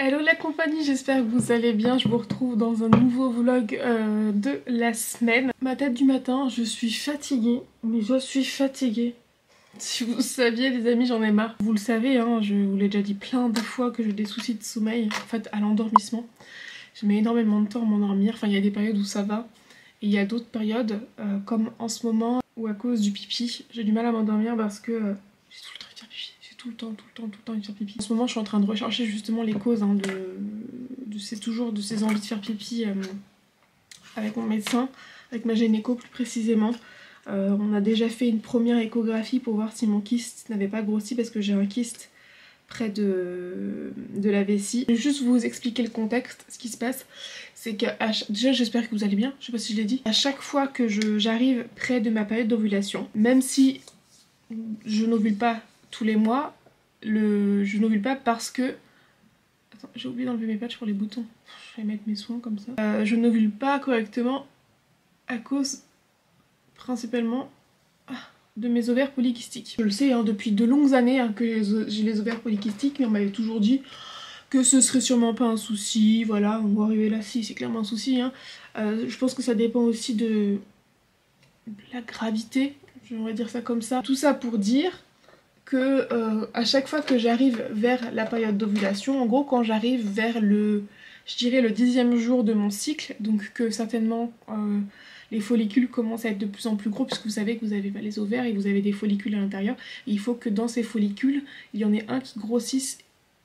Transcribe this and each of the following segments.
Hello la compagnie, j'espère que vous allez bien. Je vous retrouve dans un nouveau vlog de la semaine. Ma tête du matin, je suis fatiguée, mais je suis fatiguée. Si vous saviez les amis, j'en ai marre. Vous le savez, hein, je vous l'ai déjà dit plein de fois que j'ai des soucis de sommeil, en fait à l'endormissement. Je mets énormément de temps à m'endormir, enfin il y a des périodes où ça va. Et il y a d'autres périodes, comme en ce moment, où à cause du pipi, j'ai du mal à m'endormir parce que j'ai tout le temps envie de faire pipi. J'ai tout le temps envie de faire pipi. En ce moment, je suis en train de rechercher justement les causes hein, de ces envies de faire pipi avec mon médecin, avec ma gynéco plus précisément. On a déjà fait une première échographie pour voir si mon kyste n'avait pas grossi parce que j'ai un kyste près de la vessie. Je vais juste vous expliquer le contexte, ce qui se passe. C'est que, déjà j'espère que vous allez bien, je sais pas si je l'ai dit. À chaque fois que j'arrive près de ma période d'ovulation, même si je n'ovule pas tous les mois, je n'ovule pas parce que... Attends, j'ai oublié d'enlever mes patchs pour les boutons. Je vais mettre mes soins comme ça. Je n'ovule pas correctement à cause principalement de mes ovaires polykystiques. Je le sais hein, depuis de longues années hein, que j'ai les ovaires polykystiques, mais on m'avait toujours dit que ce serait sûrement pas un souci, voilà, on va arriver là, si c'est clairement un souci. Hein. Je pense que ça dépend aussi de la gravité, on va dire ça comme ça. Tout ça pour dire que à chaque fois que j'arrive vers la période d'ovulation, en gros quand j'arrive vers je dirais le 10e jour de mon cycle, donc que certainement les follicules commencent à être de plus en plus gros puisque vous savez que vous avez les ovaires et vous avez des follicules à l'intérieur. Il faut que dans ces follicules, il y en ait un qui grossisse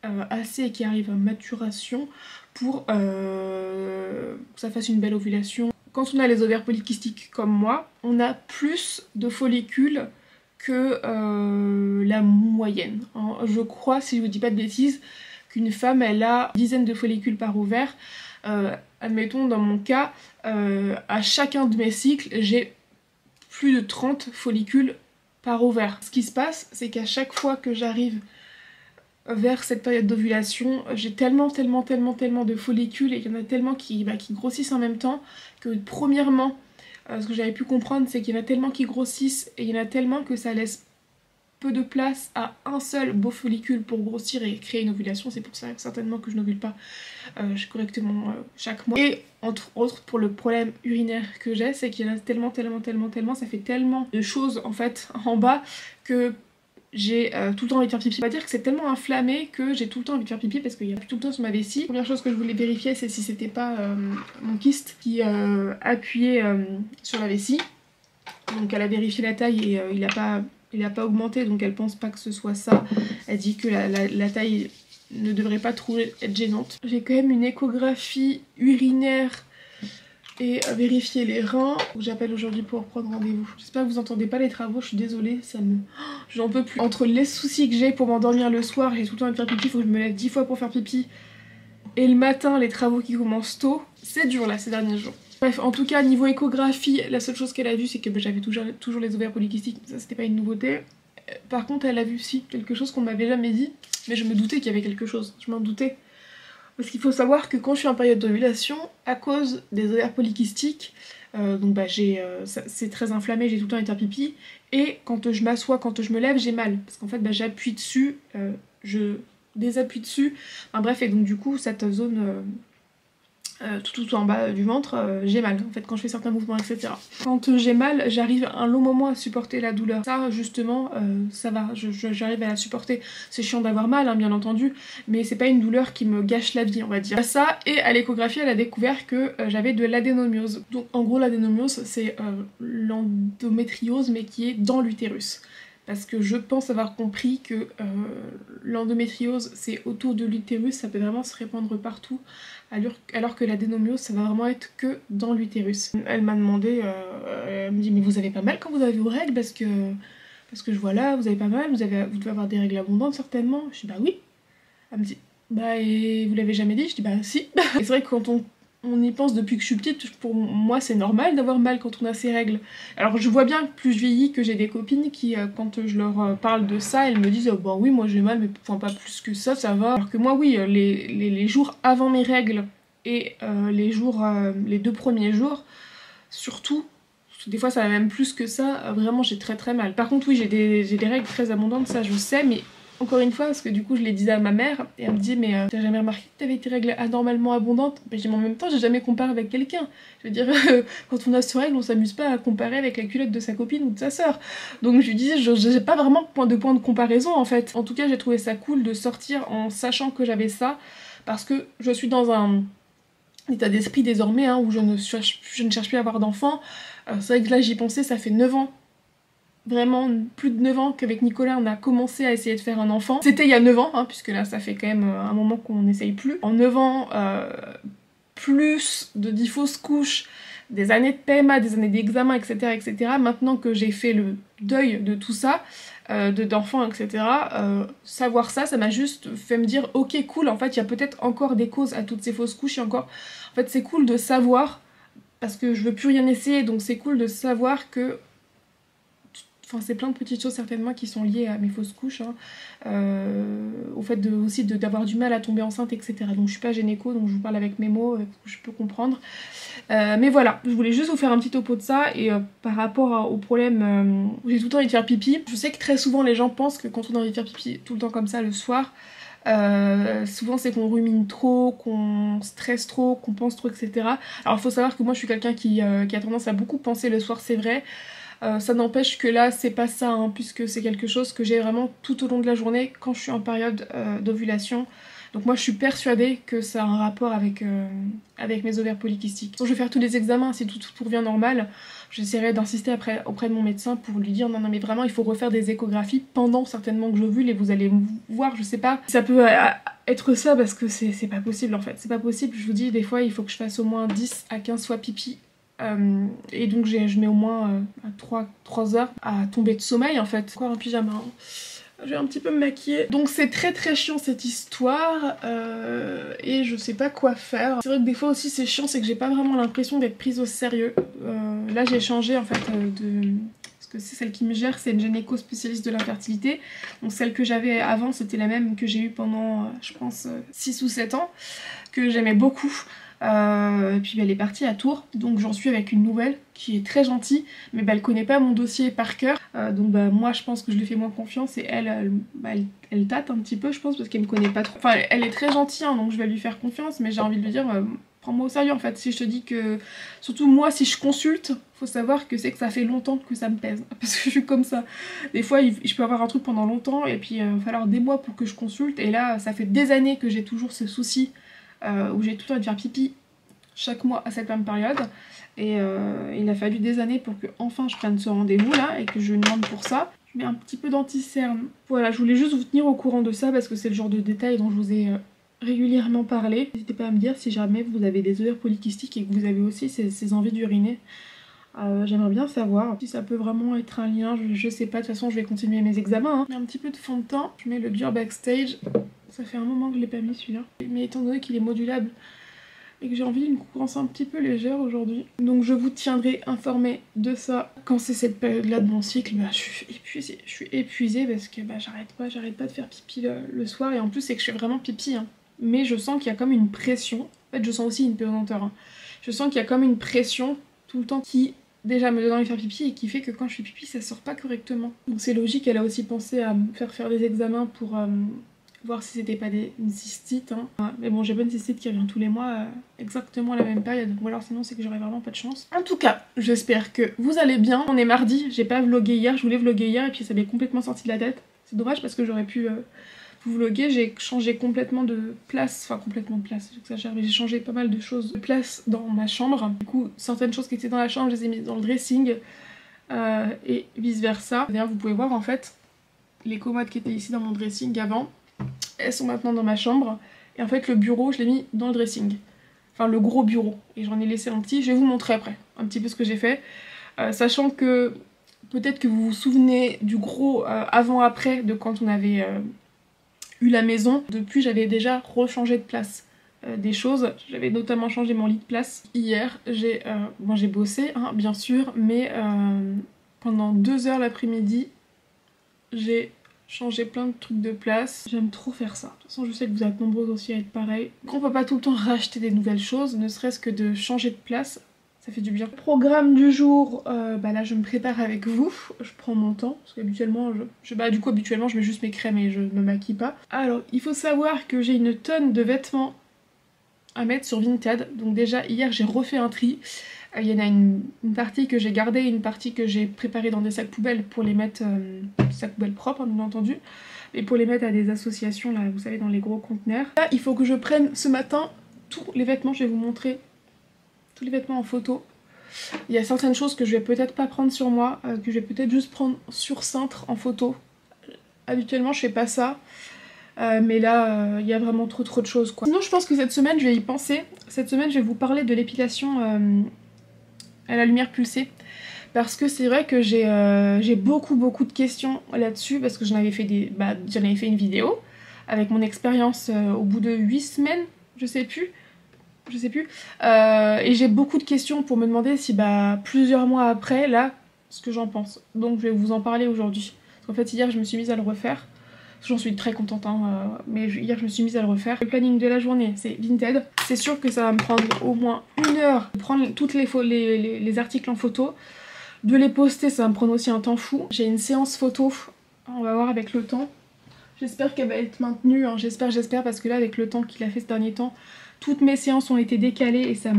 assez et qui arrive à maturation pour que ça fasse une belle ovulation. Quand on a les ovaires polykystiques comme moi, on a plus de follicules que la moyenne. Je crois, si je vous dis pas de bêtises, qu'une femme elle a une dizaine de follicules par ovaire. Admettons dans mon cas, à chacun de mes cycles, j'ai plus de 30 follicules par ovaire. Ce qui se passe, c'est qu'à chaque fois que j'arrive vers cette période d'ovulation, j'ai tellement de follicules et il y en a tellement qui grossissent en même temps que premièrement, ce que j'avais pu comprendre, c'est qu'il y en a tellement qui grossissent et il y en a tellement que ça laisse peu de place à un seul beau follicule pour grossir et créer une ovulation. C'est pour ça certainement que je n'ovule pas correctement chaque mois. Et entre autres, pour le problème urinaire que j'ai, c'est qu'il y en a tellement, ça fait tellement de choses en fait en bas que j'ai tout le temps envie de faire pipi. On va dire que c'est tellement inflammé que j'ai tout le temps envie de faire pipi parce qu'il y a tout le temps sur ma vessie. La première chose que je voulais vérifier, c'est si c'était pas mon kyste qui appuyait sur la vessie. Donc elle a vérifié la taille et il a pas augmenté, donc elle pense pas que ce soit ça. Elle dit que la taille ne devrait pas trop être gênante. J'ai quand même une échographie urinaire et vérifier les reins. J'appelle aujourd'hui pour prendre rendez-vous. J'espère que vous entendez pas les travaux, je suis désolée, ça me... J'en peux plus. Entre les soucis que j'ai pour m'endormir le soir, j'ai tout le temps envie de faire pipi, faut que je me lève 10 fois pour faire pipi. Et le matin, les travaux qui commencent tôt, c'est dur là ces derniers jours. Bref, en tout cas, niveau échographie, la seule chose qu'elle a vue, c'est que j'avais toujours les ovaires polykystiques, ça c'était pas une nouveauté. Par contre, elle a vu si quelque chose qu'on m'avait jamais dit, mais je me doutais qu'il y avait quelque chose, je m'en doutais. Parce qu'il faut savoir que quand je suis en période d'ovulation, à cause des ovaires polykystiques, c'est très inflammé, j'ai tout le temps envie de faire pipi, et quand je m'assois, quand je me lève, j'ai mal. Parce qu'en fait, j'appuie dessus, je désappuie dessus, enfin bref, et donc du coup, cette zone... tout en bas du ventre, j'ai mal en fait quand je fais certains mouvements, etc. Quand j'ai mal, j'arrive un long moment à supporter la douleur. Ça justement, ça va, j'arrive à la supporter. C'est chiant d'avoir mal, hein, bien entendu, mais c'est pas une douleur qui me gâche la vie, on va dire. Ça, et à l'échographie, elle a découvert que j'avais de l'adénomiose. Donc en gros, l'adénomiose, c'est l'endométriose, mais qui est dans l'utérus. Parce que je pense avoir compris que l'endométriose c'est autour de l'utérus, ça peut vraiment se répandre partout, alors que l'adénomiose ça va vraiment être que dans l'utérus. Elle m'a demandé, elle me dit mais vous avez pas mal quand vous avez vos règles parce que je vois là, vous avez pas mal, vous devez avoir des règles abondantes certainement. Je dis bah oui. Elle me dit bah et vous l'avez jamais dit? Je dis bah si. Et c'est vrai que quand on y pense depuis que je suis petite, pour moi c'est normal d'avoir mal quand on a ses règles. Alors je vois bien que plus je vieillis que j'ai des copines qui, quand je leur parle de ça, elles me disent oh, bah oui moi j'ai mal mais enfin pas plus que ça va. Alors que moi oui, les jours avant mes règles et les 2 premiers jours, surtout, des fois ça va même plus que ça, vraiment j'ai très mal. Par contre oui j'ai des règles très abondantes, ça je sais, mais encore une fois, parce que du coup je l'ai dit à ma mère, et elle me dit mais t'as jamais remarqué que t'avais tes règles anormalement abondantes? Ben, je dis mais en même temps j'ai jamais comparé avec quelqu'un. Je veux dire, quand on a ses règles on s'amuse pas à comparer avec la culotte de sa copine ou de sa sœur. Donc je lui disais, j'ai pas vraiment de point de comparaison en fait. En tout cas j'ai trouvé ça cool de sortir en sachant que j'avais ça, parce que je suis dans un état d'esprit désormais où je ne cherche plus à avoir d'enfants. C'est vrai que là j'y pensais, ça fait 9 ans, vraiment plus de 9 ans qu'avec Nicolas on a commencé à essayer de faire un enfant. C'était il y a 9 ans, puisque là ça fait quand même un moment qu'on n'essaye plus. En 9 ans, plus de 10 fausses couches, des années de PMA, des années d'examen, etc., etc. Maintenant que j'ai fait le deuil de tout ça, d'enfants, etc., savoir ça m'a juste fait me dire ok cool, en fait il y a peut-être encore des causes à toutes ces fausses couches, et encore, en fait c'est cool de savoir, parce que je veux plus rien essayer, donc c'est cool de savoir que, enfin c'est plein de petites choses certainement qui sont liées à mes fausses couches, au fait aussi d'avoir du mal à tomber enceinte, etc. Donc je suis pas gynéco, donc je vous parle avec mes mots, je peux comprendre. Mais voilà, je voulais juste vous faire un petit topo de ça, et par rapport au problème où j'ai tout le temps envie de faire pipi, je sais que très souvent les gens pensent que quand on a envie de faire pipi tout le temps comme ça le soir, souvent c'est qu'on rumine trop, qu'on stresse trop, qu'on pense trop, etc. Alors il faut savoir que moi je suis quelqu'un qui a tendance à beaucoup penser le soir, c'est vrai. Ça n'empêche que là c'est pas ça, puisque c'est quelque chose que j'ai vraiment tout au long de la journée quand je suis en période d'ovulation. Donc moi je suis persuadée que ça a un rapport avec mes ovaires polykystiques. Donc je vais faire tous les examens, si tout revient normal, j'essaierai d'insister auprès de mon médecin pour lui dire non mais vraiment il faut refaire des échographies pendant certainement que j'ovule, et vous allez voir, je sais pas, ça peut être ça, parce que c'est pas possible en fait, c'est pas possible, je vous dis, des fois il faut que je fasse au moins 10 à 15 fois pipi. Et donc je mets au moins 3 heures à tomber de sommeil en fait. Encore en pyjama, je vais un petit peu me maquiller. Donc c'est très très chiant cette histoire, et je sais pas quoi faire. C'est vrai que des fois aussi c'est chiant, c'est que j'ai pas vraiment l'impression d'être prise au sérieux. Là j'ai changé en fait parce que c'est celle qui me gère, c'est une gynéco spécialiste de l'infertilité. Donc celle que j'avais avant c'était la même que j'ai eue pendant je pense 6 ou 7 ans, que j'aimais beaucoup. Et puis elle est partie à Tours, donc j'en suis avec une nouvelle qui est très gentille, mais elle connaît pas mon dossier par cœur, donc moi je pense que je lui fais moins confiance, et elle tâte un petit peu je pense, parce qu'elle me connaît pas trop. Enfin elle est très gentille, donc je vais lui faire confiance, mais j'ai envie de lui dire prends-moi au sérieux en fait. Si je te dis que, surtout moi si je consulte, faut savoir que c'est que ça fait longtemps que ça me pèse, parce que je suis comme ça. Des fois je peux avoir un truc pendant longtemps, et puis il va falloir des mois pour que je consulte, et là ça fait des années que j'ai toujours ce souci où j'ai tout le temps de faire pipi chaque mois à cette même période, et il a fallu des années pour que enfin je prenne ce rendez-vous là et que je demande pour ça. Je mets un petit peu d'anti-cerne. Voilà, je voulais juste vous tenir au courant de ça parce que c'est le genre de détail dont je vous ai régulièrement parlé. N'hésitez pas à me dire si jamais vous avez des ovaires polykystiques et que vous avez aussi ces envies d'uriner. J'aimerais bien savoir si ça peut vraiment être un lien, je sais pas, de toute façon je vais continuer mes examens. Je mets un petit peu de fond de teint, je mets le Dior Backstage, ça fait un moment que je l'ai pas mis celui-là. Mais étant donné qu'il est modulable et que j'ai envie d'une couvrance un petit peu légère aujourd'hui, donc je vous tiendrai informé de ça. Quand c'est cette période-là de mon cycle, je suis épuisée parce que j'arrête pas de faire pipi le soir, et en plus c'est que je fais vraiment pipi, mais je sens qu'il y a comme une pression, en fait je sens aussi une pesanteur, je sens qu'il y a comme une pression tout le temps qui déjà me donne envie de faire pipi, et qui fait que quand je fais pipi ça sort pas correctement. Donc c'est logique, elle a aussi pensé à me faire des examens pour voir si c'était pas une cystite, mais bon j'ai pas une cystite qui revient tous les mois exactement à la même période, ou alors sinon c'est que j'aurais vraiment pas de chance. En tout cas j'espère que vous allez bien. On est mardi, j'ai pas vlogué hier, je voulais vloguer hier et puis ça m'est complètement sorti de la tête. C'est dommage parce que j'aurais pu vous vloguer. J'ai changé complètement de place, enfin complètement de place, j'exagère, mais j'ai changé pas mal de choses de place dans ma chambre. Du coup certaines choses qui étaient dans la chambre je les ai mises dans le dressing, et vice versa. D'ailleurs vous pouvez voir en fait les commodes qui étaient ici dans mon dressing avant, elles sont maintenant dans ma chambre, et en fait le bureau je l'ai mis dans le dressing, enfin le gros bureau, et j'en ai laissé un petit. Je vais vous montrer après un petit peu ce que j'ai fait, sachant que peut-être que vous vous souvenez du gros avant-après de quand on avait eu la maison. Depuis j'avais déjà rechangé de place des choses, j'avais notamment changé mon lit de place. Hier j'ai bossé bien sûr, mais pendant 2 heures l'après-midi j'ai changer plein de trucs de place. J'aime trop faire ça. De toute façon je sais que vous êtes nombreux aussi à être pareil. On peut pas tout le temps racheter des nouvelles choses, ne serait-ce que de changer de place, ça fait du bien. Programme du jour, bah là je me prépare avec vous, je prends mon temps, parce qu'habituellement, habituellement je mets juste mes crèmes et je ne me maquille pas. Alors, il faut savoir que j'ai une tonne de vêtements à mettre sur Vinted, donc déjà hier j'ai refait un tri. Il y en a une partie que j'ai gardée, une partie que j'ai préparée dans des sacs poubelles pour les mettre, sacs poubelles propres hein, bien entendu, et pour les mettre à des associations là, vous savez, dans les gros conteneurs. Là, il faut que je prenne ce matin tous les vêtements, je vais vous montrer tous les vêtements en photo. Il y a certaines choses que je vais peut-être pas prendre sur moi, que je vais peut-être juste prendre sur cintre en photo. Habituellement je fais pas ça. Mais là, il y a vraiment trop de choses quoi. Sinon je pense que cette semaine je vais y penser. Cette semaine je vais vous parler de l'épilation à la lumière pulsée. Parce que c'est vrai que j'ai beaucoup de questions là-dessus. Parce que j'en avais fait une vidéo avec mon expérience au bout de 8 semaines, je sais plus. Et j'ai beaucoup de questions pour me demander si plusieurs mois après, là, ce que j'en pense. Donc je vais vous en parler aujourd'hui. Parce qu'en fait hier je me suis mise à le refaire. J'en suis très contente, hein, mais hier je me suis mise à le refaire. Le planning de la journée, c'est Vinted. C'est sûr que ça va me prendre au moins 1 heure de prendre toutes les articles en photo. De les poster, ça va me prendre aussi un temps fou. J'ai une séance photo, on va voir avec le temps. J'espère qu'elle va être maintenue, hein. J'espère, parce que là avec le temps qu'il a fait ce dernier temps, toutes mes séances ont été décalées et ça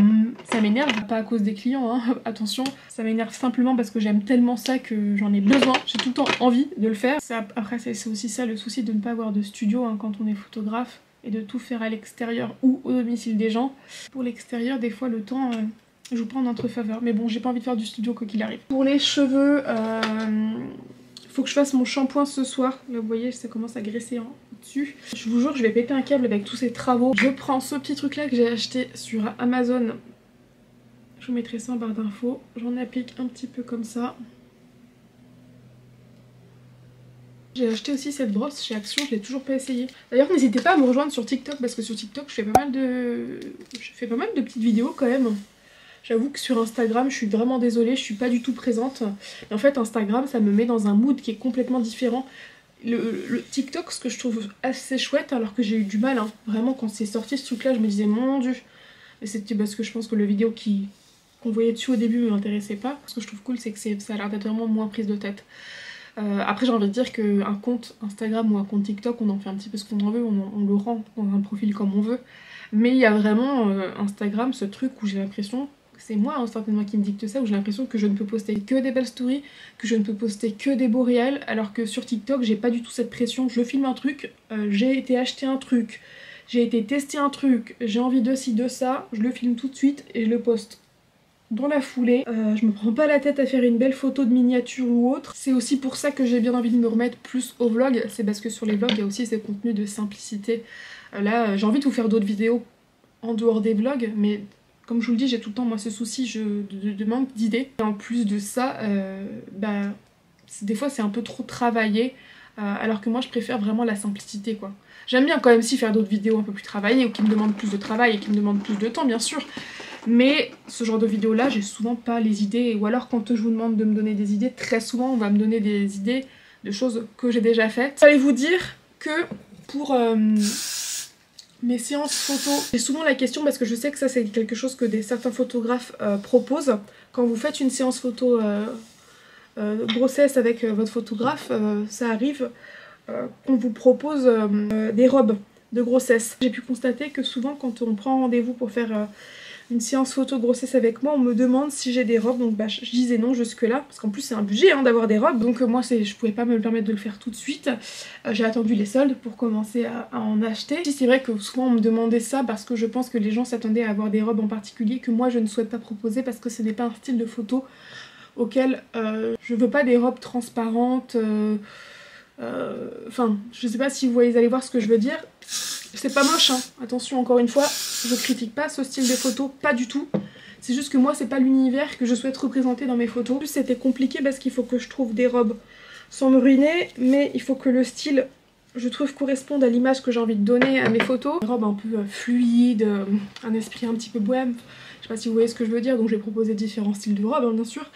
m'énerve, pas à cause des clients, hein, attention, ça m'énerve simplement parce que j'aime tellement ça que j'en ai besoin, j'ai tout le temps envie de le faire. Après c'est aussi ça le souci de ne pas avoir de studio hein, quand on est photographe et de tout faire à l'extérieur ou au domicile des gens. Pour l'extérieur, des fois le temps joue pas en notre faveur, mais bon j'ai pas envie de faire du studio quoi qu'il arrive. Pour les cheveux, faut que je fasse mon shampoing ce soir. Là vous voyez ça commence à graisser en dessus. Je vous jure je vais péter un câble avec tous ces travaux. Je prends ce petit truc là que j'ai acheté sur Amazon. Je vous mettrai ça en barre d'infos. J'en applique un petit peu comme ça. J'ai acheté aussi cette brosse chez Action, je l'ai toujours pas essayé. D'ailleurs n'hésitez pas à me rejoindre sur TikTok parce que sur TikTok je fais pas mal de petites vidéos quand même. J'avoue que sur Instagram, je suis vraiment désolée, je suis pas du tout présente. Et en fait, Instagram, ça me met dans un mood qui est complètement différent. Le TikTok, ce que je trouve assez chouette, alors que j'ai eu du mal, hein. Vraiment, quand c'est sorti ce truc-là, je me disais, mon dieu. Et c'était parce que je pense que le vidéo qu'on voyait dessus au début ne m'intéressait pas. Ce que je trouve cool, c'est que ça a l'air d'être vraiment moins prise de tête. Après, j'ai envie de dire qu'un compte Instagram ou un compte TikTok, on en fait un petit peu ce qu'on en veut, on le rend dans un profil comme on veut. Mais il y a vraiment Instagram, ce truc où j'ai l'impression... C'est moi hein, certainement qui me dicte ça, où j'ai l'impression que je ne peux poster que des belles stories, que je ne peux poster que des beaux réels, alors que sur TikTok j'ai pas du tout cette pression. Je filme un truc, j'ai été acheter un truc, j'ai été tester un truc, j'ai envie de ci, de ça, je le filme tout de suite et je le poste dans la foulée. Je me prends pas la tête à faire une belle photo de miniature ou autre. C'est aussi pour ça que j'ai bien envie de me remettre plus au vlog, c'est parce que sur les vlogs il y a aussi ce contenu de simplicité. Là j'ai envie de vous faire d'autres vidéos en dehors des vlogs, mais... Comme je vous le dis, j'ai tout le temps moi ce souci de manque d'idées. Et en plus de ça, des fois c'est un peu trop travaillé, alors que moi je préfère vraiment la simplicité quoi. J'aime bien quand même si faire d'autres vidéos un peu plus travaillées ou qui me demandent plus de travail et qui me demandent plus de temps bien sûr. Mais ce genre de vidéos là, j'ai souvent pas les idées. Ou alors quand je vous demande de me donner des idées, très souvent on va me donner des idées de choses que j'ai déjà faites. J'allais vous dire que pour... mes séances photo, j'ai souvent la question parce que je sais que ça c'est quelque chose que certains photographes proposent. Quand vous faites une séance photo grossesse avec votre photographe, ça arrive qu'on vous propose des robes de grossesse. J'ai pu constater que souvent quand on prend rendez-vous pour faire une séance photo grossesse avec moi, on me demande si j'ai des robes, donc je disais non jusque là, parce qu'en plus c'est un budget hein, d'avoir des robes, donc moi je pouvais pas me le permettre de le faire tout de suite. J'ai attendu les soldes pour commencer à en acheter. C'est vrai que souvent on me demandait ça parce que je pense que les gens s'attendaient à avoir des robes en particulier que moi je ne souhaite pas proposer parce que ce n'est pas un style de photo auquel je veux pas des robes transparentes, enfin je sais pas si vous allez voir ce que je veux dire. C'est pas moche hein, attention encore une fois, je critique pas ce style de photo, pas du tout. C'est juste que moi c'est pas l'univers que je souhaite représenter dans mes photos. En plus c'était compliqué parce qu'il faut que je trouve des robes sans me ruiner, mais il faut que le style, je trouve, corresponde à l'image que j'ai envie de donner à mes photos. Une robe un peu fluide, un esprit un petit peu bohème, je sais pas si vous voyez ce que je veux dire, donc j'ai proposé différents styles de robes hein, bien sûr.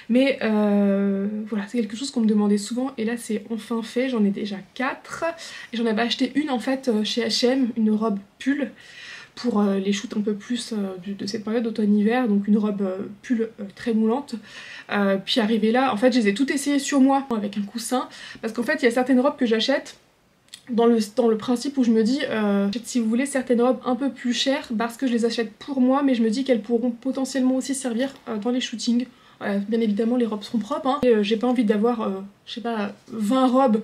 Mais voilà, c'est quelque chose qu'on me demandait souvent et là c'est enfin fait, j'en ai déjà 4. Et j'en avais acheté une en fait chez H&M, une robe pull, pour les shoots un peu plus de cette période d'automne-hiver, donc une robe pull très moulante. Puis arrivé là, en fait je les ai toutes essayées sur moi avec un coussin, parce qu'en fait il y a certaines robes que j'achète dans le principe où je me dis, si vous voulez certaines robes un peu plus chères, parce que je les achète pour moi, mais je me dis qu'elles pourront potentiellement aussi servir dans les shootings. Bien évidemment les robes seront propres, hein. J'ai pas envie d'avoir, je sais pas, 20 robes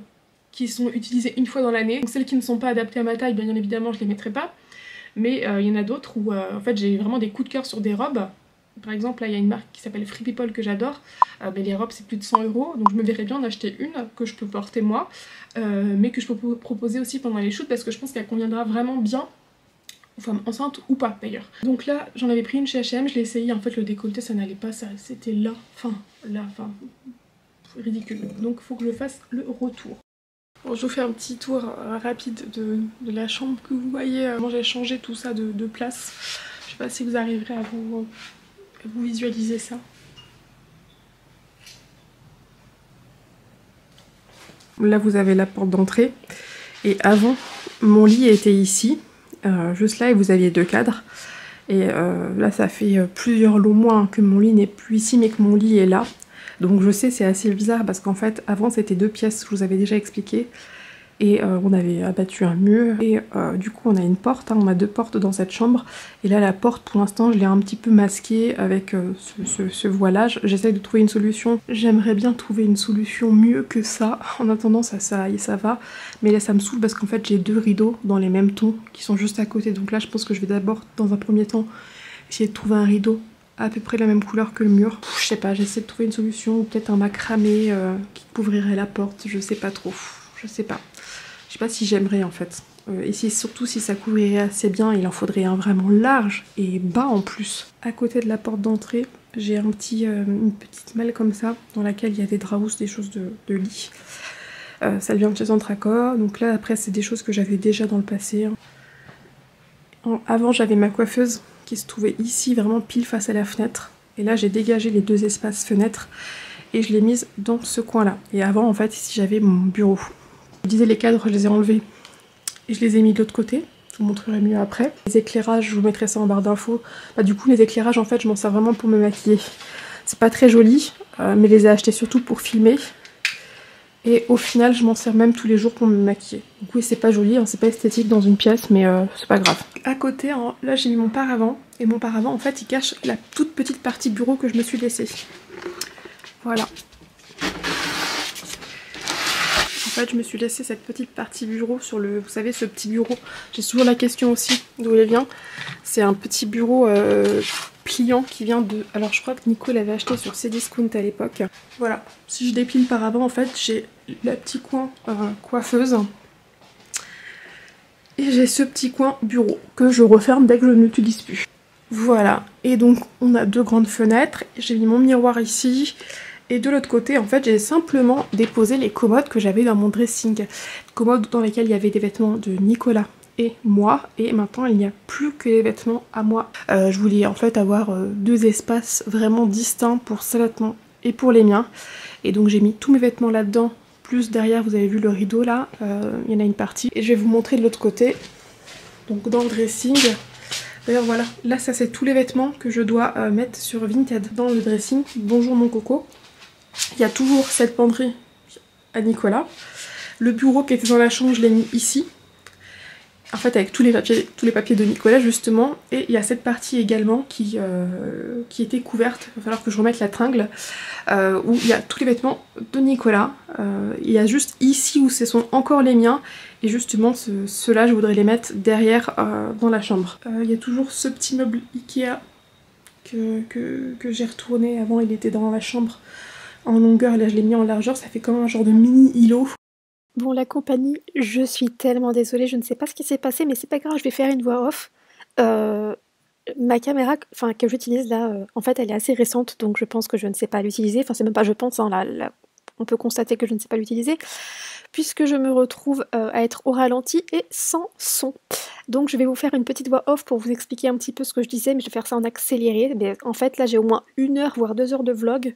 qui sont utilisées une fois dans l'année. Donc celles qui ne sont pas adaptées à ma taille, bien évidemment je les mettrai pas. Mais il y en a d'autres où en fait j'ai vraiment des coups de cœur sur des robes. Par exemple là il y a une marque qui s'appelle Free People que j'adore, mais les robes c'est plus de 100 €, donc je me verrais bien en acheter une que je peux porter moi, mais que je peux proposer aussi pendant les shoots parce que je pense qu'elle conviendra vraiment bien aux femmes enceintes ou pas d'ailleurs. Donc là j'en avais pris une chez H&M, je l'ai essayé, en fait le décolleté ça n'allait pas, ça c'était là, ridicule. Donc faut que je fasse le retour. Bon, je vous fais un petit tour rapide de la chambre que vous voyez. Moi j'ai changé tout ça de place. Je sais pas si vous arriverez à vous visualiser ça. Là vous avez la porte d'entrée. Et avant, mon lit était ici. Juste là et vous aviez 2 cadres. Et là ça fait plusieurs longs mois que mon lit n'est plus ici mais que mon lit est là. Donc je sais c'est assez bizarre parce qu'en fait avant c'était 2 pièces, je vous avais déjà expliqué. Et on avait abattu un mur et du coup on a une porte, hein, on a 2 portes dans cette chambre. Et là la porte pour l'instant je l'ai un petit peu masquée avec ce voilage. J'essaye de trouver une solution. J'aimerais bien trouver une solution mieux que ça. En attendant ça va. Mais là ça me saoule parce qu'en fait j'ai 2 rideaux dans les mêmes tons qui sont juste à côté. Donc là je pense que je vais d'abord dans un premier temps essayer de trouver un rideau à peu près la même couleur que le mur. Je sais pas, j'essaie de trouver une solution ou peut-être un macramé qui couvrirait la porte. Je sais pas trop. Je sais pas. Je sais pas si j'aimerais en fait. Et surtout si ça couvrirait assez bien, il en faudrait un vraiment large et bas en plus. À côté de la porte d'entrée, j'ai une petite malle comme ça, dans laquelle il y a des draps, des choses de lit. Ça vient de chez Centracor, donc là après c'est des choses que j'avais déjà dans le passé. Avant j'avais ma coiffeuse qui se trouvait ici, vraiment pile face à la fenêtre. Et là j'ai dégagé les 2 espaces fenêtres et je l'ai mise dans ce coin-là. Et avant en fait ici j'avais mon bureau. Je disais les cadres, je les ai enlevés et je les ai mis de l'autre côté. Je vous montrerai mieux après. Les éclairages, je vous mettrai ça en barre d'infos. Du coup, les éclairages, en fait, je m'en sers vraiment pour me maquiller. C'est pas très joli, mais je les ai achetés surtout pour filmer. Et au final, je m'en sers même tous les jours pour me maquiller. Donc oui, c'est pas joli, hein, c'est pas esthétique dans une pièce, mais c'est pas grave. À côté, hein, là, j'ai mis mon paravent. Et mon paravent, en fait, il cache la toute petite partie bureau que je me suis laissée. Voilà. En fait, je me suis laissé cette petite partie bureau sur le... Vous savez, ce petit bureau. J'ai souvent la question aussi d'où il vient. C'est un petit bureau pliant qui vient de... Alors, je crois que Nico l'avait acheté sur Cdiscount à l'époque. Voilà. Si je dépile par avant, en fait, j'ai le petit coin coiffeuse. Et j'ai ce petit coin bureau que je referme dès que je ne l'utilise plus. Voilà. Et donc, on a 2 grandes fenêtres. J'ai mis mon miroir ici. Et de l'autre côté, en fait, j'ai simplement déposé les commodes que j'avais dans mon dressing. Commodes dans lesquelles il y avait des vêtements de Nicolas et moi. Et maintenant, il n'y a plus que les vêtements à moi. Je voulais en fait avoir 2 espaces vraiment distincts pour ces vêtements et pour les miens. Et donc j'ai mis tous mes vêtements là-dedans. Plus derrière, vous avez vu le rideau là. Il y en a une partie. Et je vais vous montrer de l'autre côté. Donc dans le dressing... D'ailleurs voilà, là ça c'est tous les vêtements que je dois mettre sur Vinted dans le dressing. Bonjour mon coco. Il y a toujours cette penderie à Nicolas. Le bureau qui était dans la chambre, je l'ai mis ici. En fait avec tous les papiers de Nicolas justement. Et il y a cette partie également qui était couverte. Il va falloir que je remette la tringle. Où il y a tous les vêtements de Nicolas. Il y a juste ici où ce sont encore les miens. Et justement ceux-là je voudrais les mettre derrière dans la chambre. Il y a toujours ce petit meuble Ikea que j'ai retourné. Avant il était dans la chambre en longueur, là je l'ai mis en largeur, ça fait comme un genre de mini îlot. Bon la compagnie, je suis tellement désolée, je ne sais pas ce qui s'est passé, mais c'est pas grave, je vais faire une voix off. Ma caméra, enfin que j'utilise là, en fait elle est assez récente, donc je pense que je ne sais pas l'utiliser. Enfin c'est même pas je pense, hein, là, on peut constater que je ne sais pas l'utiliser, puisque je me retrouve à être au ralenti et sans son. Donc je vais vous faire une petite voix off pour vous expliquer un petit peu ce que je disais, mais je vais faire ça en accéléré. Mais en fait là j'ai au moins 1 heure voire 2 heures de vlog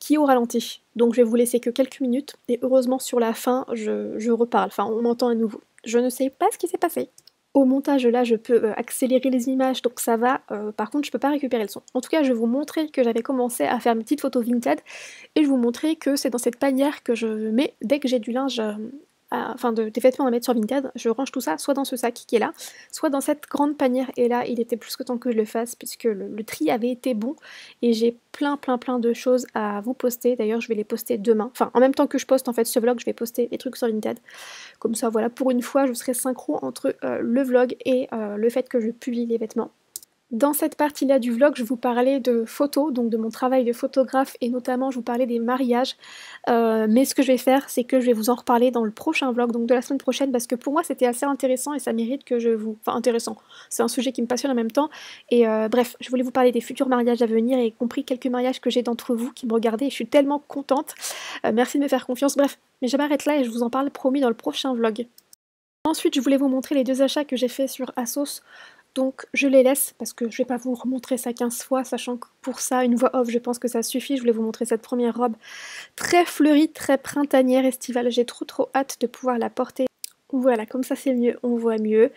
qui est au ralenti. Donc je vais vous laisser que quelques minutes, et heureusement sur la fin je reparle, enfin on m'entend à nouveau. Je ne sais pas ce qui s'est passé. Au montage, là, je peux accélérer les images, donc ça va. Par contre, je peux pas récupérer le son. En tout cas, je vais vous montrer que j'avais commencé à faire mes petites photos Vinted et je vais vous montrer que c'est dans cette panière que je mets dès que j'ai du linge, enfin des vêtements à mettre sur Vinted. Je range tout ça soit dans ce sac qui est là, soit dans cette grande panière. Et là, il était plus que temps que je le fasse puisque le tri avait été bon et j'ai plein de choses à vous poster. D'ailleurs, je vais les poster demain. Enfin, en même temps que je poste en fait ce vlog, je vais poster les trucs sur Vinted. Comme ça, voilà, pour une fois, je serai synchro entre le vlog et le fait que je publie les vêtements. Dans cette partie-là du vlog, je vous parlais de photos, donc de mon travail de photographe et notamment je vous parlais des mariages. Mais ce que je vais faire, c'est que je vais vous en reparler dans le prochain vlog, donc de la semaine prochaine, parce que pour moi c'était assez intéressant et ça mérite que je vous... Enfin intéressant, c'est un sujet qui me passionne en même temps. Et bref, je voulais vous parler des futurs mariages à venir et y compris quelques mariages que j'ai d'entre vous qui me regardaient et je suis tellement contente. Merci de me faire confiance. Bref, mais je m'arrête là et je vous en parle promis dans le prochain vlog. Ensuite, je voulais vous montrer les 2 achats que j'ai fait sur ASOS. Donc je les laisse parce que je vais pas vous remontrer ça 15 fois, sachant que pour ça, une voix off, je pense que ça suffit. Je voulais vous montrer cette première robe très fleurie, très printanière, estivale. J'ai trop hâte de pouvoir la porter. Voilà, comme ça c'est mieux, on voit mieux.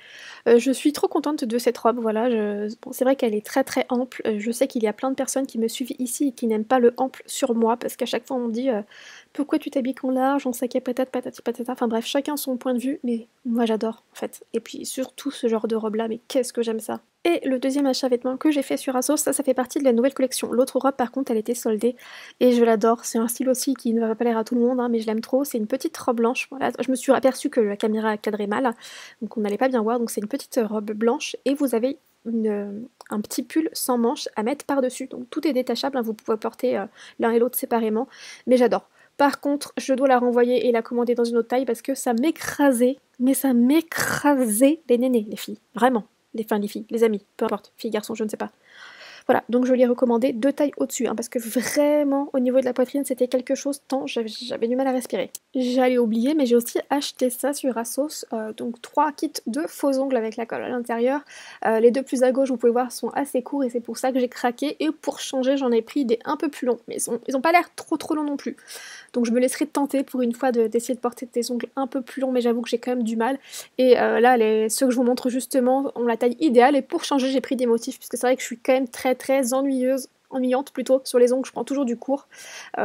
Je suis trop contente de cette robe, voilà. Bon, c'est vrai qu'elle est très ample. Je sais qu'il y a plein de personnes qui me suivent ici et qui n'aiment pas le ample sur moi, parce qu'à chaque fois on me dit pourquoi tu t'habilles en large, on sait qu'il y a peut-être patati patata. Enfin bref, chacun son point de vue, mais moi j'adore en fait. Et puis surtout ce genre de robe là, mais qu'est-ce que j'aime ça. Et le deuxième achat vêtements que j'ai fait sur ASOS, ça fait partie de la nouvelle collection. L'autre robe par contre elle était soldée et je l'adore. C'est un style aussi qui ne va pas plaire à tout le monde, hein, mais je l'aime trop. C'est une petite robe blanche. Voilà. Je me suis aperçue que la caméra cadrait mal, donc on n'allait pas bien voir. Donc c'est une petite robe blanche et vous avez un petit pull sans manches à mettre par-dessus. Donc tout est détachable, hein, vous pouvez porter l'un et l'autre séparément, mais j'adore. Par contre, je dois la renvoyer et la commander dans une autre taille parce que ça m'écrasait, mais ça m'écrasait les nénés, les filles, vraiment. Les filles, les amis, peu importe, filles, garçons, je ne sais pas. Voilà, donc je l'ai recommandé 2 tailles au-dessus, hein, parce que vraiment, au niveau de la poitrine, c'était quelque chose tant j'avais du mal à respirer. J'allais oublier, mais j'ai aussi acheté ça sur ASOS, donc 3 kits de faux ongles avec la colle à l'intérieur. Les 2 plus à gauche, vous pouvez voir, sont assez courts et c'est pour ça que j'ai craqué. Et pour changer, j'en ai pris des un peu plus longs, mais ils ont pas l'air trop longs non plus. Donc je me laisserai tenter pour une fois d'essayer de porter des ongles un peu plus longs, mais j'avoue que j'ai quand même du mal. Et là, ceux que je vous montre justement ont la taille idéale, et pour changer, j'ai pris des motifs, puisque c'est vrai que je suis quand même très ennuyante plutôt sur les ongles, je prends toujours du court.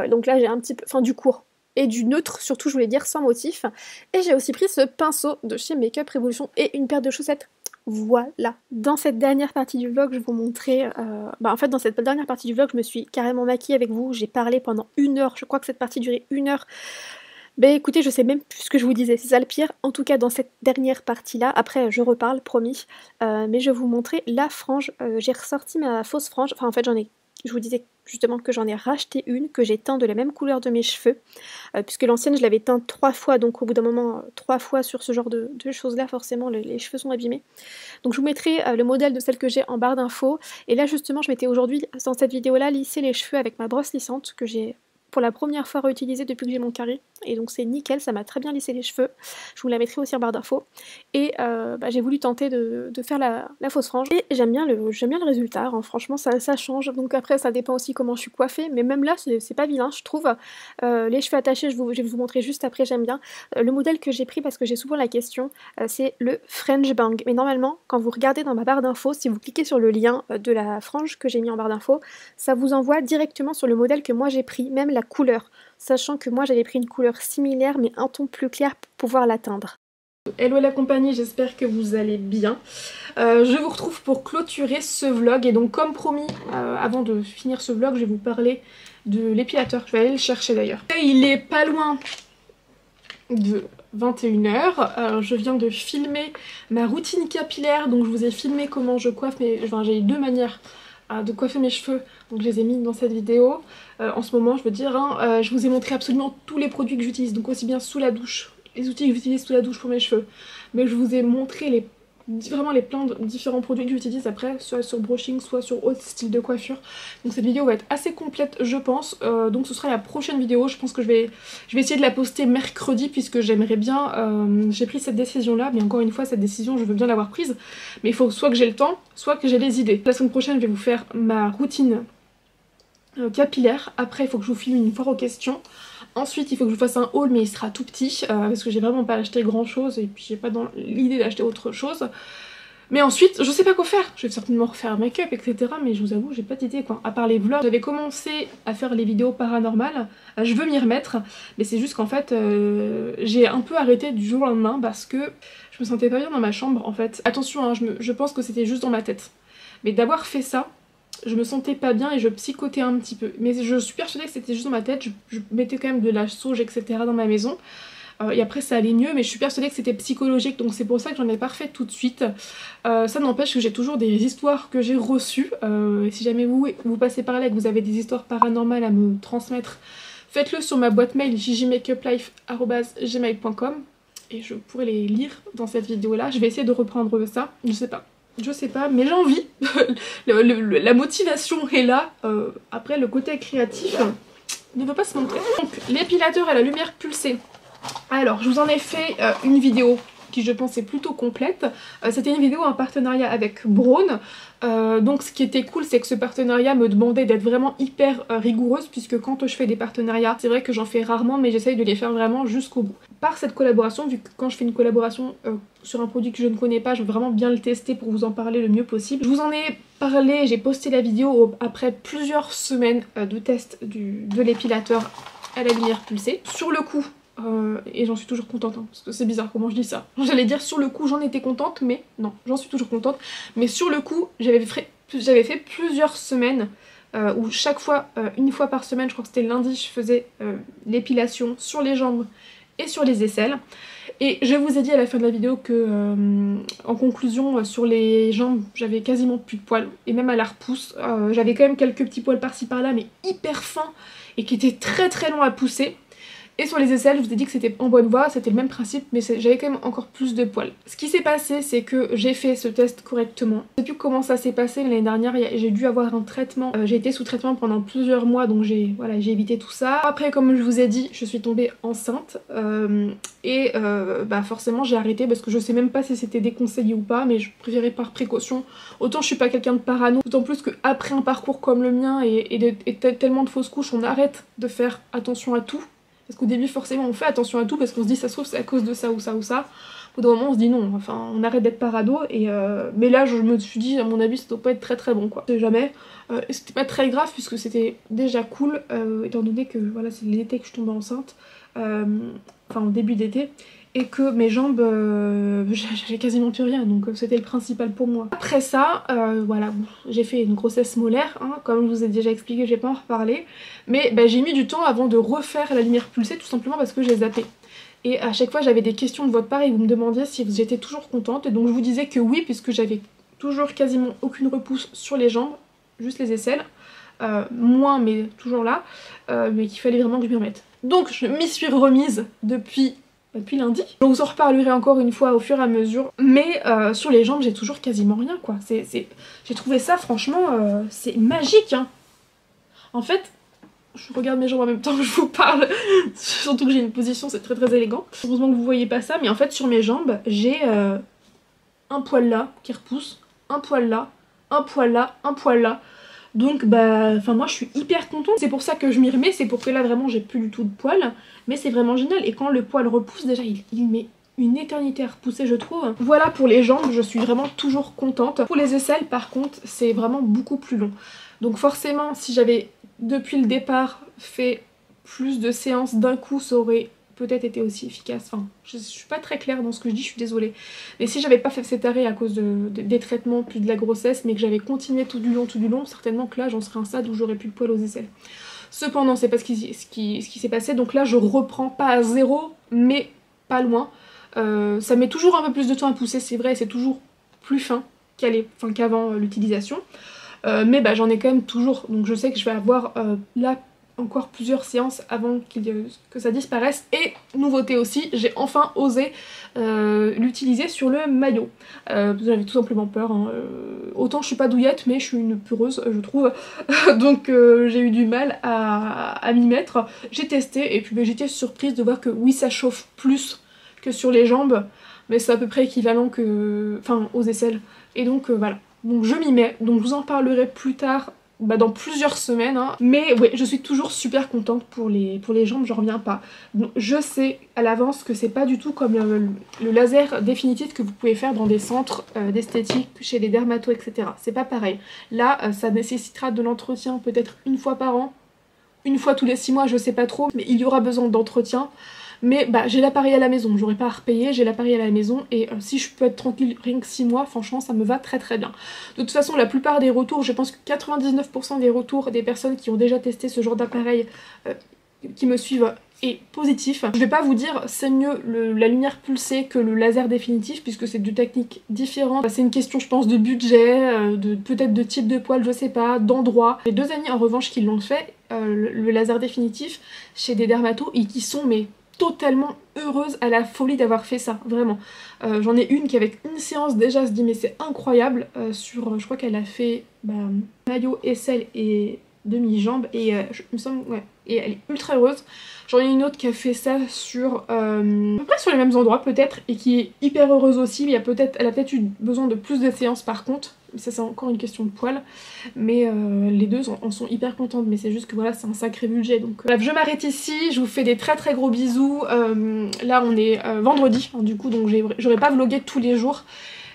Donc là j'ai un petit peu, enfin du court et du neutre surtout, je voulais dire, sans motif. Et j'ai aussi pris ce pinceau de chez Makeup Revolution et une paire de chaussettes. Voilà. Dans cette dernière partie du vlog, je vais vous montrer... en fait, dans cette dernière partie du vlog, je me suis carrément maquillée avec vous. J'ai parlé pendant 1 heure. Je crois que cette partie durait 1 heure. Ben écoutez, je sais même plus ce que je vous disais, c'est ça le pire. En tout cas, dans cette dernière partie-là, après je reparle, promis, mais je vais vous montrer la frange. J'ai ressorti ma fausse frange, enfin en fait je vous disais justement que j'en ai racheté une, que j'ai teint de la même couleur de mes cheveux, puisque l'ancienne je l'avais teinte 3 fois, donc au bout d'un moment, 3 fois sur ce genre de choses-là, forcément les cheveux sont abîmés. Donc je vous mettrai le modèle de celle que j'ai en barre d'infos, et là justement je m'étais aujourd'hui, dans cette vidéo-là, lissé les cheveux avec ma brosse lissante, que j'ai pour la première fois réutilisée depuis que j'ai mon carré, et donc c'est nickel, ça m'a très bien lissé les cheveux. Je vous la mettrai aussi en barre d'infos. Et j'ai voulu tenter de faire la fausse frange, et j'aime bien le résultat, hein. Franchement ça change. Donc après ça dépend aussi comment je suis coiffée, mais même là c'est pas vilain je trouve. Les cheveux attachés, je vais vous montrer juste après, j'aime bien. Le modèle que j'ai pris, parce que j'ai souvent la question, c'est le French Bang, mais normalement quand vous regardez dans ma barre d'infos, si vous cliquez sur le lien de la frange que j'ai mis en barre d'infos, ça vous envoie directement sur le modèle que moi j'ai pris, même la couleur, sachant que moi j'avais pris une couleur similaire mais un ton plus clair pour pouvoir l'atteindre. Hello la compagnie, j'espère que vous allez bien. Je vous retrouve pour clôturer ce vlog, et donc comme promis, avant de finir ce vlog, je vais vous parler de l'épilateur. Je vais aller le chercher d'ailleurs. Il est pas loin de 21 h. Je viens de filmer ma routine capillaire, donc je vous ai filmé comment je coiffe j'ai eu 2 manières de coiffer mes cheveux, donc je les ai mis dans cette vidéo. En ce moment je veux dire, je vous ai montré absolument tous les produits que j'utilise, donc aussi bien sous la douche, les outils que j'utilise sous la douche pour mes cheveux, mais je vous ai montré vraiment les plein de différents produits que j'utilise après, soit sur brushing, soit sur autre style de coiffure. Donc cette vidéo va être assez complète je pense, donc ce sera la prochaine vidéo. Je pense que je vais essayer de la poster mercredi, puisque j'aimerais bien, j'ai pris cette décision là, mais encore une fois cette décision je veux bien l'avoir prise, mais il faut soit que j'ai le temps, soit que j'ai les idées. La semaine prochaine je vais vous faire ma routine capillaire, après il faut que je vous filme une foire aux questions. Ensuite il faut que je vous fasse un haul, mais il sera tout petit parce que j'ai vraiment pas acheté grand chose et puis j'ai pas dans l'idée d'acheter autre chose. Mais ensuite, je sais pas quoi faire. Je vais certainement refaire un make-up, etc. Mais je vous avoue, j'ai pas d'idée quoi. À part les vlogs, j'avais commencé à faire les vidéos paranormales. Je veux m'y remettre. Mais c'est juste qu'en fait, j'ai un peu arrêté du jour au lendemain parce que je me sentais pas bien dans ma chambre en fait. Attention, hein, je pense que c'était juste dans ma tête. Mais d'avoir fait ça, je me sentais pas bien et je psychotais un petit peu. Mais je suis persuadée que c'était juste dans ma tête. Je mettais quand même de la sauge, etc. dans ma maison. Et après ça allait mieux, mais je suis persuadée que c'était psychologique, donc c'est pour ça que j'en ai pas refait tout de suite. Ça n'empêche que j'ai toujours des histoires que j'ai reçues. Et si jamais vous passez par là et que vous avez des histoires paranormales à me transmettre, faites-le sur ma boîte mail jjmakeuplife@gmail.com et je pourrai les lire dans cette vidéo là. Je vais essayer de reprendre ça, je sais pas, mais j'ai envie. La motivation est là. Après le côté créatif ne veut pas se montrer. Donc l'épilateur à la lumière pulsée. Alors je vous en ai fait une vidéo qui je pense est plutôt complète. C'était une vidéo en partenariat avec Braun. Donc ce qui était cool, c'est que ce partenariat me demandait d'être vraiment hyper rigoureuse, puisque quand je fais des partenariats, c'est vrai que j'en fais rarement, mais j'essaye de les faire vraiment jusqu'au bout. Par cette collaboration, vu que quand je fais une collaboration sur un produit que je ne connais pas, je veux vraiment bien le tester pour vous en parler le mieux possible. Je vous en ai parlé, j'ai posté la vidéo après plusieurs semaines de test de l'épilateur à la lumière pulsée. Sur le coup, et j'en suis toujours contente, hein, parce que c'est bizarre comment je dis ça. J'allais dire sur le coup j'en étais contente, mais non, j'en suis toujours contente. Mais sur le coup, j'avais fait plusieurs semaines où chaque fois, une fois par semaine, je crois que c'était le lundi, je faisais l'épilation sur les jambes et sur les aisselles. Et je vous ai dit à la fin de la vidéo que, en conclusion, sur les jambes, j'avais quasiment plus de poils. Et même à la repousse, j'avais quand même quelques petits poils par-ci par-là, mais hyper fins et qui étaient très très longs à pousser. Et sur les aisselles, je vous ai dit que c'était en bonne voie, c'était le même principe, mais j'avais quand même encore plus de poils. Ce qui s'est passé, c'est que j'ai fait ce test correctement. Je sais plus comment ça s'est passé, mais l'année dernière, j'ai dû avoir un traitement. J'ai été sous traitement pendant plusieurs mois, donc j'ai évité tout ça. Après, comme je vous ai dit, je suis tombée enceinte. Bah forcément, j'ai arrêté parce que je sais même pas si c'était déconseillé ou pas, mais je préférais par précaution. Autant je suis pas quelqu'un de parano, d'autant plus qu'après un parcours comme le mien et tellement de fausses couches, on arrête de faire attention à tout. Parce qu'au début forcément on fait attention à tout parce qu'on se dit ça se trouve c'est à cause de ça ou ça ou ça. Au bout d'un moment on se dit non, enfin on arrête d'être parado mais là je me suis dit à mon avis ça doit pas être très très bon quoi. Je sais jamais. C'était pas très grave puisque c'était déjà cool étant donné que voilà c'est l'été que je tombe enceinte. Enfin au début d'été. Et que mes jambes, j'avais quasiment plus rien, donc c'était le principal pour moi. Après ça, voilà, j'ai fait une grossesse molaire, hein, comme je vous ai déjà expliqué, je vais pas en reparler. Mais bah, j'ai mis du temps avant de refaire la lumière pulsée, tout simplement parce que j'ai zappé. Et à chaque fois j'avais des questions de votre part et vous me demandiez si j'étais toujours contente. Et donc je vous disais que oui, puisque j'avais toujours quasiment aucune repousse sur les jambes, juste les aisselles. Moins mais toujours là, mais qu'il fallait vraiment que je m'y remette. Donc je m'y suis remise depuis lundi. Je vous en reparlerai encore une fois au fur et à mesure. Mais sur les jambes j'ai toujours quasiment rien quoi. J'ai trouvé ça franchement c'est magique hein. En fait, je regarde mes jambes en même temps que je vous parle. Surtout que j'ai une position, c'est très très élégant. Heureusement que vous voyez pas ça, mais en fait sur mes jambes j'ai un poil là qui repousse, un poil là, un poil là, un poil là. Donc bah, enfin moi je suis hyper contente, c'est pour ça que je m'y remets, c'est pour que là vraiment j'ai plus du tout de poils, mais c'est vraiment génial, et quand le poil repousse déjà il met une éternité à repousser je trouve. Voilà pour les jambes, je suis vraiment toujours contente. Pour les aisselles par contre c'est vraiment beaucoup plus long, donc forcément si j'avais depuis le départ fait plus de séances d'un coup ça aurait peut-être été aussi efficace, enfin je suis pas très claire dans ce que je dis, je suis désolée, mais si j'avais pas fait cet arrêt à cause des traitements puis de la grossesse, mais que j'avais continué tout du long, certainement que là j'en serais un stade où j'aurais plus de poils aux aisselles. Cependant c'est pas ce qui s'est passé, donc là je reprends pas à zéro mais pas loin. Ça met toujours un peu plus de temps à pousser c'est vrai, c'est toujours plus fin qu'avant l'utilisation, mais bah j'en ai quand même toujours, donc je sais que je vais avoir là encore plusieurs séances avant que ça disparaisse. Et nouveauté aussi, j'ai enfin osé l'utiliser sur le maillot. J'avais tout simplement peur, hein. Autant je suis pas douillette mais je suis une peureuse je trouve, donc j'ai eu du mal à m'y mettre. J'ai testé et puis bah, j'étais surprise de voir que oui ça chauffe plus que sur les jambes, mais c'est à peu près équivalent que, enfin aux aisselles, et donc voilà. Donc je m'y mets, donc je vous en parlerai plus tard dans plusieurs semaines, hein. Mais ouais, je suis toujours super contente pour les jambes, j'en reviens pas. Donc, je sais à l'avance que c'est pas du tout comme le laser définitif que vous pouvez faire dans des centres d'esthétique, chez les dermatos, etc. C'est pas pareil. Là, ça nécessitera de l'entretien peut-être une fois par an, une fois tous les 6 mois, je sais pas trop, mais il y aura besoin d'entretien. Mais bah, j'ai l'appareil à la maison, j'aurais pas à repayer, j'ai l'appareil à la maison et si je peux être tranquille rien que 6 mois, franchement ça me va très très bien. De toute façon la plupart des retours, je pense que 99% des retours des personnes qui ont déjà testé ce genre d'appareil qui me suivent est positif. Je vais pas vous dire c'est mieux la lumière pulsée que le laser définitif puisque c'est deux techniques différentes. C'est une question je pense de budget, peut-être de type de poil, je sais pas, d'endroit. J'ai 2 amis en revanche qui l'ont fait, le laser définitif chez des dermatos et qui sont mais totalement heureuse à la folie d'avoir fait ça, vraiment. J'en ai une qui avec une séance déjà se dit mais c'est incroyable, je crois qu'elle a fait maillot, aisselle et demi-jambe et il me semble, ouais, et elle est ultra heureuse. J'en ai une autre qui a fait ça sur à peu près sur les mêmes endroits peut-être et qui est hyper heureuse aussi, mais elle a peut-être eu besoin de plus de séances par contre. Ça c'est encore une question de poil, mais les deux en sont hyper contentes, mais c'est juste que voilà c'est un sacré budget donc bref je m'arrête ici, je vous fais des très très gros bisous. Là on est vendredi hein, du coup donc j'aurais pas vlogué tous les jours,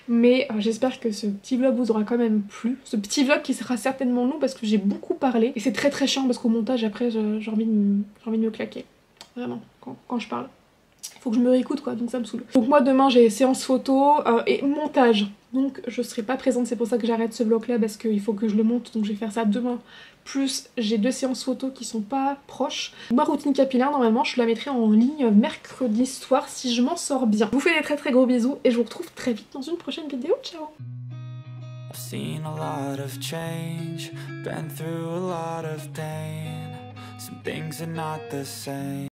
mais j'espère que ce petit vlog vous aura quand même plu, ce petit vlog qui sera certainement long parce que j'ai beaucoup parlé et c'est très très chiant parce qu'au montage après j'ai envie de me claquer vraiment quand je parle. Faut que je me réécoute quoi, donc ça me saoule. Donc moi demain j'ai séance photo et montage, donc je serai pas présente, c'est pour ça que j'arrête ce vlog là parce qu'il faut que je le monte, donc je vais faire ça demain. Plus j'ai 2 séances photo qui sont pas proches. Ma routine capillaire normalement je la mettrai en ligne mercredi soir si je m'en sors bien. Je vous fais des très très gros bisous et je vous retrouve très vite dans une prochaine vidéo, ciao. I've seen a lot of change, been through a lot of pain. Some things are not the same.